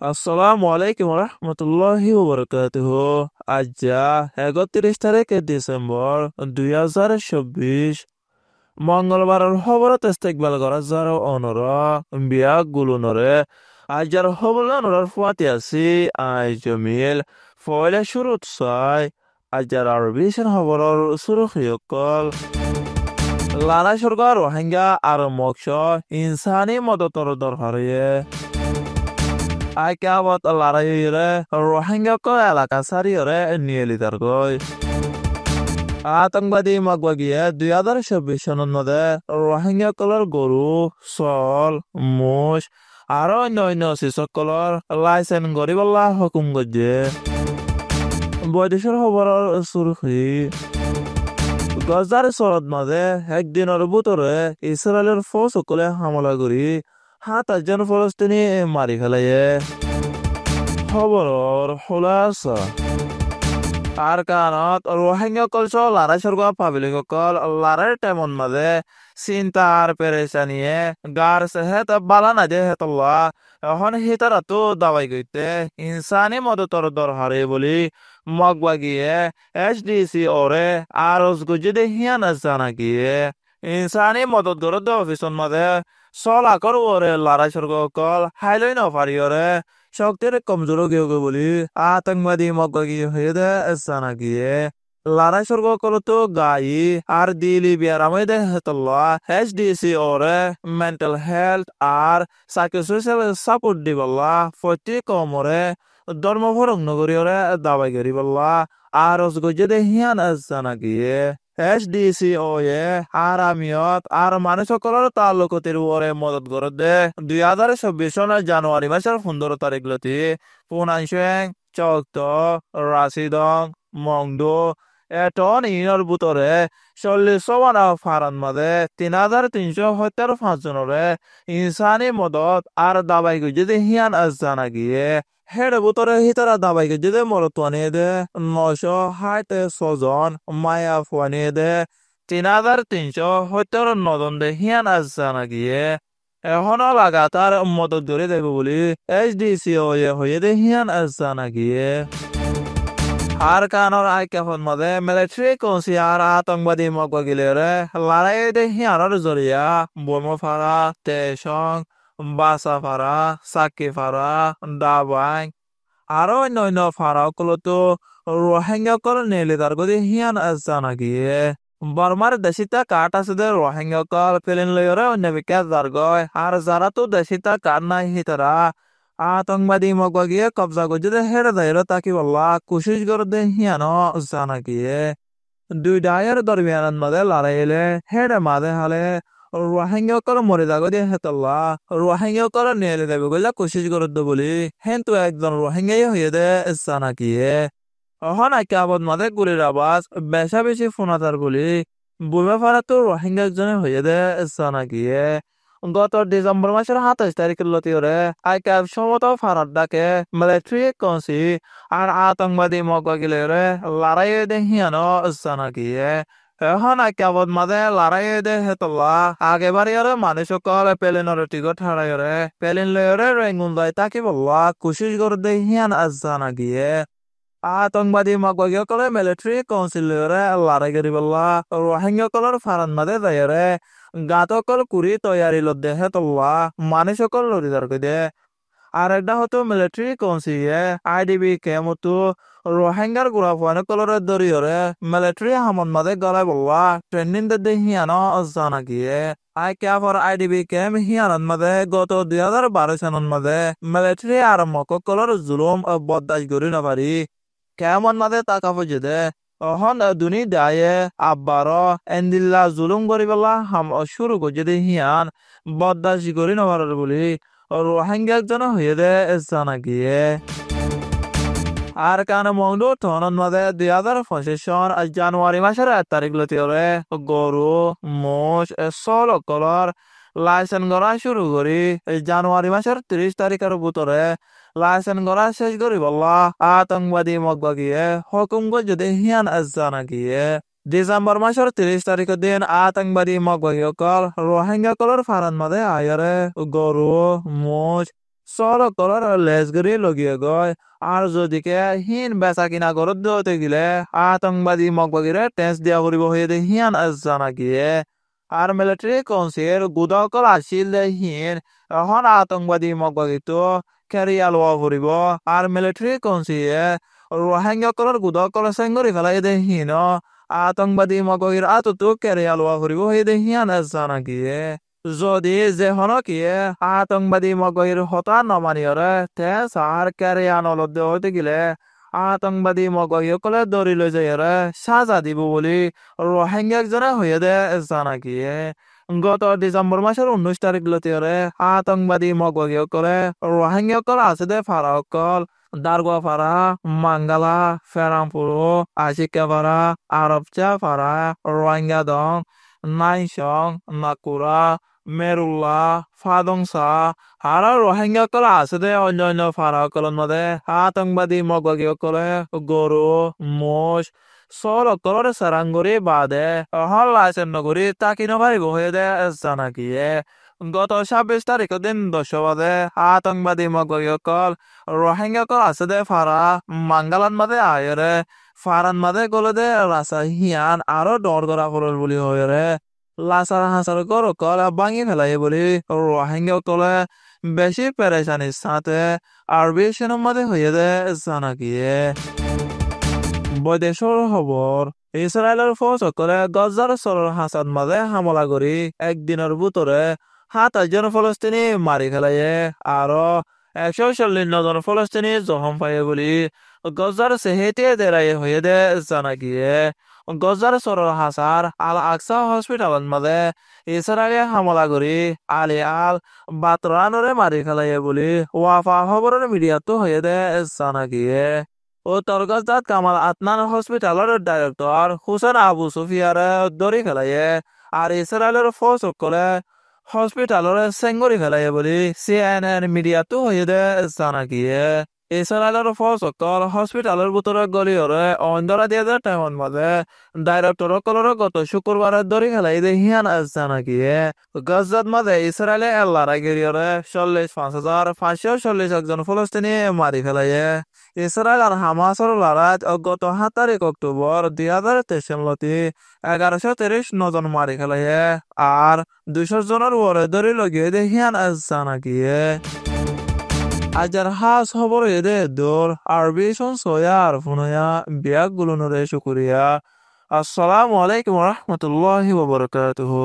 আসসালামু আলাইকুম রহমতুল্লাহি ওবরাকাতুহু। আজ্জা ৩১ তারিখে ডিসেম্বর ২০২৪ মঙ্গলবারের খবরত ইস্তেকবাল করা যার অনর বিয়া গুলুনরে আজ্জার খবর অনরার ফুয়াতি আছি আই জমিল ফয়লে শুরুত চাই আজ্জার আরবি সেন খবরের শুরু হইকল লানা সরকার রোহিঙ্গা আর মক্স ইনসানি মদতর দরকারে Aikabat larayire Rohingya ko elaka sariyore niyelitargoy. আতঙ্কবাদী মগবাগিয়ে ২০২৬ সনের মধ্যে রোহিঙ্গাসকলৰ গৰু চল মোষ আৰু অন্য শিশুসকলৰ লাইচেন্স কৰিবলৈ হুকুম কৰিছে বৈদেশিক খবৰৰ চুরখি গজার চৰত মাজে একদিনৰ ভিতৰে ইছৰাইলৰ ফৌজসকলে হামলা কৰি ৭,০০০ ফলস্তিনী মাৰি পেলায়ে খবৰৰ খোলাসা আর কারণত রোহিঙ্গা কলস লড়াই সর্গ পাবলিক কল লড়াই টাইমন মাঝে চিন্তা আর পেরেশানিয়ে গার সেহেত বালা না যে হেতল্লা এখন হিতারা তো দাবাই গইতে ইনসানি মদতর দরহারে বলি মগবাগিয়ে HDC ওরে আরজ গুজিদে হিয়ান জানা গিয়ে ইনসানি মদত গরদ অফিসন মাঝে সলাকর ওরে লড়াই সর্গ কল হাইলই নফারি ওরে শক্তির কমজোর গিয়ে বলি আতঙ্কবাদী মগবাগি হয়ে দে জানা গিয়ে লড়াই সর্গ করতো গাই আর দিলি বিয়ারামে দে হেতল্লা HDC ওরে মেন্টাল হেলথ আর সাইকোসোশিয়াল সাপোর্ট দিবল্লা প্রতি কমরে ধর্ম ফরক নগরী ওরে দাবাই গরিবল্লা আর রসগজে দে হিয়ান জানা গিয়ে HDC ওয়ে আর আমিয়ত আর মানুষসকলের তালুকতির ওরে মদত করে দে ২০২৬ সনের জানুয়ারি মাসের ১৫ তারিখ লতি পুনাংশেং চক্ত রাশিদং মংদো এটন ইনর বুতরে ৪০ ওয়ানা ফারান মাদে ৩,৩৭৫ জনরে ইনসানি মদত আর দাবাই গুজে হিয়ান জানা গিয়ে হেড বুতরে হিতারা দাবাই গুজে মরতুয়ানি দে ৯৬৬ জন মায়া ফুয়ানি দে ৩,৩৭৯ জন দে হিয়ান জানা গিয়ে এখনো লাগাতার মদত ধরে দেবে বলি HDC হয়ে দে হিয়ান জানা গিয়ে আর কানর আইকাফন মাঝে মিলিটারি কৌশি আর আতঙ্কবাদী মগবাগিলেরে লড়াই দে হিয়ানোর জরিয়া বোমফারা তেসং বাসাফারা সাকিফারা দাবাং আরো অন্য ফারাকলতো রোহিঙ্গাকল নেলিদার গদি হিয়ান জানা গিয়ে বর্মার দেশিতা কাঠ আছে দে রোহিঙ্গাকল পেলেন লয়রে অন্য বিকাশ দারগয় আর যারা তো দেশিতা কাঠ নাই হিতারা আতঙ্কবাদী মগবাগিয়ে কবজা করছে হেরে দায়ের তাকি বল্লা কোশিশ করে দে হিয়ানো জানা গিয়ে দুই ডায়ের দরমিয়ান মাঝে লড়াইলে হেরে মাঝে হালে রোহিঙ্গা করে মরে যাগো দিয়ে হেতল্লা রোহিঙ্গা করে নিয়ে দেবে গলা কোশিশ করে দে বলি হেন তো একজন রোহিঙ্গাই হয়ে দে জানা গিয়ে অহন আইকে আবাদ মাঝে গুলির আওয়াজ বেশা বেশি ফোনাতার বলি বুমে ফারা তো রোহিঙ্গা একজনে হয়ে দে জানা গিয়ে গত ডিসেম্বর মাসের ২৭ তারিখের লতিওরে আইকাব সমত ফারার ডাকে মিলিটারি কৌশি আর আতঙ্কবাদী মগবাগিলেরে লড়াই দে হিয়ানো জানা গিয়ে এখন আইকাবত মাঝে লড়াই দে হেতল্লা আগেবারিয়রে মানুষ সকল পেলিনর টিকট হারাইরে পেলিন লয়রে রেঙ্গুন দায় তাকি বললা কোশিশ করে দে হিয়ান জানা গিয়ে আতঙ্কবাদী মগবাগিসকলে মিলিটারি কৌশল লয়রে লড়াই করি বললা রোহিঙ্গাসকলের ফারান মাঝে যাইরে গাতকল কুড়ি তৈয়ারি লদ্দে হেতল্লা মানুষসকল লড়িদার দে আর একটা হতো মিলিটারি কৌশিয়ে IDB কেমতো রোহিঙ্গার গুড়াফান কলরের দরিয়রে মিলিটারি হামন মাঝে গলায় বললা ট্রেনিং দে হিয়ানো জানা গিয়ে আইকাফর IDB কেম হিয়ানন মাঝে গত ২০১২ সনের মাঝে মিলিটারি আর মককলর জুলুম বদাস গরি নপারি কেমন মাঝে টাকা পয়সা দে অহন দুনি দায়ে আব্বার এন্দিল্লা জুলুম করি পেলা হাম শুরু করছে দে হিয়ান বদাসি করি নপার বলি রোহিঙ্গা একজন হয়ে দে জানা গিয়ে আর কানে মংদু টনন মাঝে ২০২৫ সন জানুয়ারি মাসের ১ তারিখ লতিওরে গরু মোষ সল কলর লাইসেন্স করা শুরু করি জানুয়ারি মাসের ৩০ তারিখের ভিতরে লাইসেন্স করা শেষ করি বললা আতঙ্কবাদী মগবাগিয়ে হুকুম যদি হিয়ান জানা গিয়ে ডিসেম্বর মাসের ৩০ তারিখের দিন আতঙ্কবাদী মগবাগিসকল রোহিঙ্গাসকলের ফারান মাঝে আয়রে গরু মোষ সড়ক করার লেজগরি লগিয়ে গয় আর যদিকে হিন বেচা কিনা করত দিতে গিলে আতঙ্কবাদী মগবাগিরে টেস্ট দিয়া করিব হয়ে দে হিয়ান জানা গিয়ে আর মিলিটারি কাউন্সিল গুদকল আসিল দে হিন এখন আতঙ্কবাদী মগবাগিতো কেরিয়া লোৱা করিব আর মিলিটারি কাউন্সিলে রোহিঙ্গাকলর গুদকল সেঙ্গরি ফেলাই দে হিন আতঙ্কবাদী মগবাগির আততো কেরিয়া লোৱা করিব হয়ে দে হিয়ান জানা গিয়ে যদি যেহনকিয়ে আতঙ্কবাদী মগহির হতা নমানিয়রে তে সাহার ক্যারে আনলদ হইতে গেলে আতঙ্কবাদী মগহিসকলে ধরি লৈ যাইরে সাজা দিব বলি রোহিঙ্গা একজনে হয়ে দে জানা গিয়ে গত ডিসেম্বর মাসের 19 তারিখ লতিয়রে আতঙ্কবাদী মগহিসকলে রোহিঙ্গাসকল আছে দে ফারাসকল দারগোয়া ফারা মাঙ্গালা ফেরামপুরো আশিকা ফারা আরবচা ফারা রোহিঙ্গা দং নাইসং নাকুরা মেরুল্লাহ ফাদংসা আর রোহিঙ্গাসকল আছে দে অন্যান্য ফারাসকলৰ মধ্যে আতঙ্কবাদী মগবাগীসকলে গৰু মোষ চৰকলৰ চাৰাংগুৰি বাদে অহল লাইচেন্স নগৰী তাকি নভাৰিব হয়ে দে জানাকিয়ে গত 26 তারিখের দিন 10 বাজে আতঙ্কবাদী মগবাগীসকল রোহিঙ্গাসকল আছে দে ফারা মাঙ্গালান মাদে আয়রে ফারান মাদে গলে দে রাসা হিয়ান আরো ডর করা করল বলি হয়ে লাসার হাসার গর কল ভাঙি ফেলাই বলি রোহিঙ্গা তলে বেশি পেরেশানির সাথে আরবি সেনার মধ্যে হয়ে দে জানা গিয়ে বৈদেশৰ খবৰ ইছৰাইলৰ ফৌজ সকলে গজ্জাৰ চৰৰ হাসাদ মাঝে হামলা কৰি একদিনৰ ভিতরে 7 জন ফলস্তিনি মারি ফেলাইয়ে আৰু 140 জন ফলস্তিনি জখম পায়ে বলি গজ্জাৰ সেহেতে দেৰাই হয়ে দে জানা গিয়ে গজ্জাৰ চৰৰ হাসার আল আকসা হসপিটালত মাঝে ইছৰাইলে হামলা কৰি আলি আল বাতৰানৰে মারি ফেলাইয়ে বলি ওয়াফা খবরের মিডিয়াতো হয়ে দে জানা গিয়ে ও তরগজদাত কামাল আতনান হসপিটালের ডাইরেক্টর হুসেন আবু সুফিয়ারে ধরি ফেলাইয়ে আর ইসরায়েলের ফৌজ সকলে হসপিটালের সেঙ্গরি ফেলাইয়ে বলি সিএনএন মিডিয়াতো হয়ে দে জানা গিয়ে ইসরায়েলের ফৌজ সকল হসপিটালের ভিতরে গলিয়রে অন্ধরা দিয়ে দে টাইমন মাঝে ডাইরেক্টর সকলের গত শুক্রবারে ধরি ফেলাই দে হিয়ান জানা গিয়ে গজদাত মাঝে ইসরায়েলে এল্লারা গিরিয়রে 45,540 একজন ফলস্তিনি মারি ফেলাইয়ে ইসরায়েল আর হামাসের লড়াইত গত 7 তারিখ অক্টোবর 2023 লতি 1130 নজন মারি ফেলাইয়ে আর 200 জনের ওরে ধরে লगिয়ে দে হিয়ান জানা গিয়ে আজার হাস খবর এদে দোর আরবি সন সোয়া আর ফুনয়া বিয়াক গুলনরে শুকরিয়া আসসালামু আলাইকুম ওয়া রাহমাতুল্লাহি ওয়া বারাকাতুহু